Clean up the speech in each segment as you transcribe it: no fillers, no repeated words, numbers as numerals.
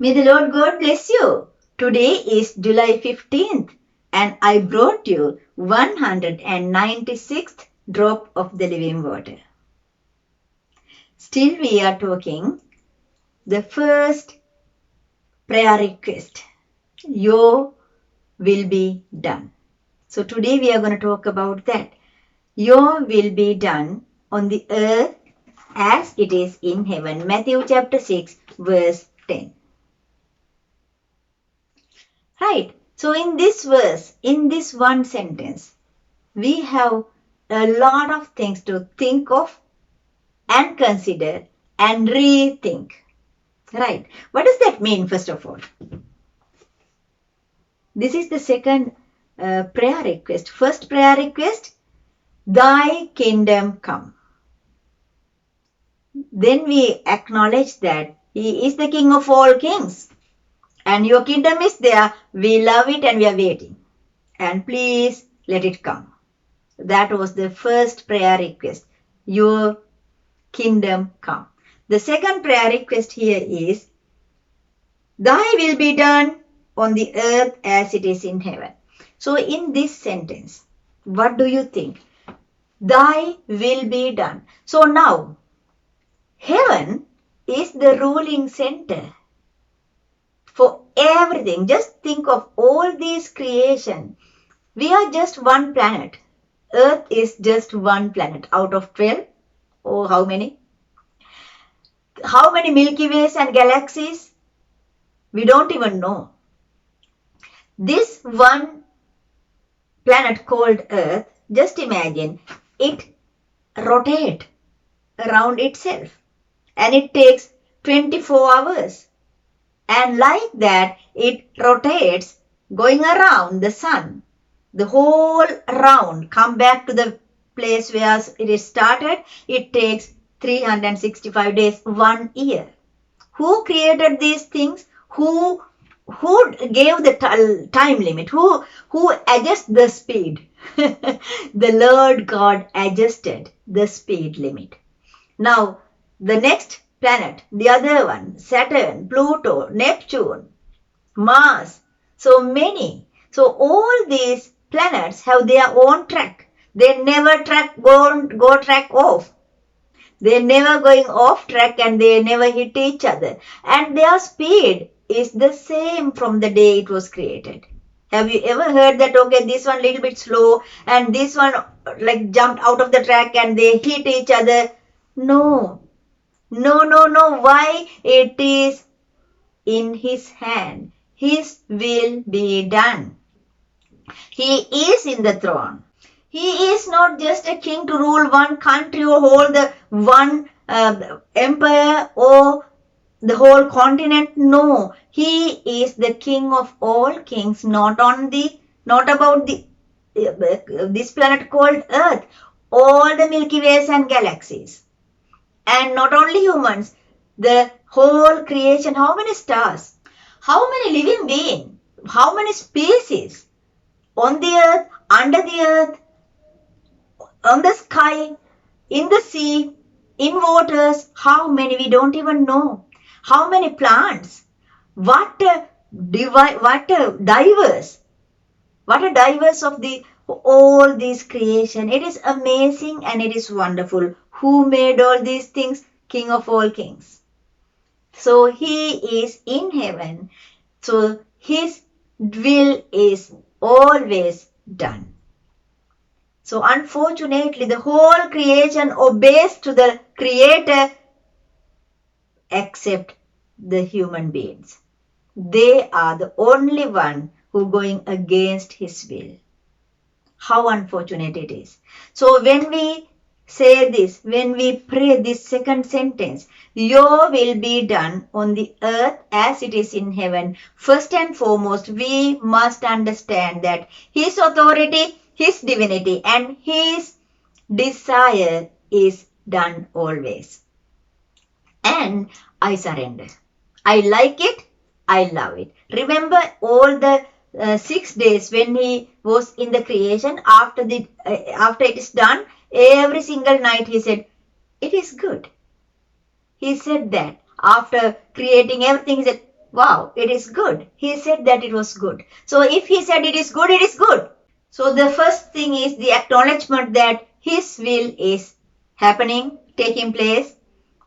May the Lord God bless you. Today is July 15th and I brought you 196th drop of the living water. Still we are talking the first prayer request. Your will be done. So today we are going to talk about that. Your will be done on the earth as it is in heaven. Matthew chapter 6 verse 10. Right. So in this verse, in this one sentence, we have a lot of things to think of and consider and rethink. Right. What does that mean, first of all? This is the second prayer request. First prayer request, Thy kingdom come. Then we acknowledge that He is the King of all kings. And your kingdom is there. We love it and we are waiting. And please let it come. That was the first prayer request. Your kingdom come. The second prayer request here is, Thy will be done on the earth as it is in heaven. So in this sentence, what do you think? Thy will be done. So now, heaven is the ruling center for everything. Just think of all these creation. We are just one planet. Earth is just one planet out of 12. Oh, how many? How many Milky Ways and galaxies? We don't even know. This one planet called Earth, just imagine, it rotates around itself and it takes 24 hours. And like that, it rotates going around the sun. The whole round come back to the place where it is started. It takes 365 days, 1 year. Who created these things? Who gave the time limit? Who adjusts the speed? The Lord God adjusted the speed limit. Now, the next planet, the other one, Saturn, Pluto, Neptune, Mars, so many. So all these planets have their own track. They never go track off. They're never going off track and they never hit each other. And their speed is the same from the day it was created. Have you ever heard that, okay, this one little bit slow and this one like jumped out of the track and they hit each other? No. No. Why? It is in His hand. His will be done. He is in the throne. He is not just a king to rule one country or hold the one empire or the whole continent. No, He is the King of all kings, not about this planet called Earth, all the Milky Ways and galaxies. And not only humans, the whole creation, how many stars, how many living beings, how many species on the earth, under the earth, on the sky, in the sea, in waters, how many we don't even know. How many plants, what a diverse of all this creation. It is amazing and it is wonderful. Who made all these things? King of all kings. So He is in heaven. So His will is always done. So unfortunately, the whole creation obeys to the Creator except the human beings. They are the only one who are going against His will. How unfortunate it is. So when we say this, when we pray this second sentence, Your will be done on the earth as it is in heaven, first and foremost, we must understand that His authority, His divinity, and His desire is done always. And I surrender. I like it. I love it. Remember all the 6 days when He was in the creation, after it is done, every single night He said, it is good. He said that after creating everything, He said, Wow, it is good. He said that it was good. So if he said it is good, it is good. So the first thing is the acknowledgement that his will is happening, taking place,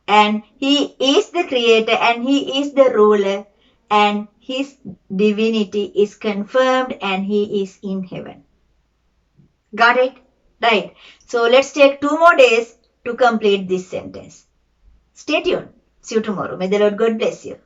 and he is the creator and he is the ruler and his divinity is confirmed and he is in heaven. Got it? Right. So let's take 2 more days to complete this sentence. Stay tuned. See you tomorrow. May the Lord God bless you.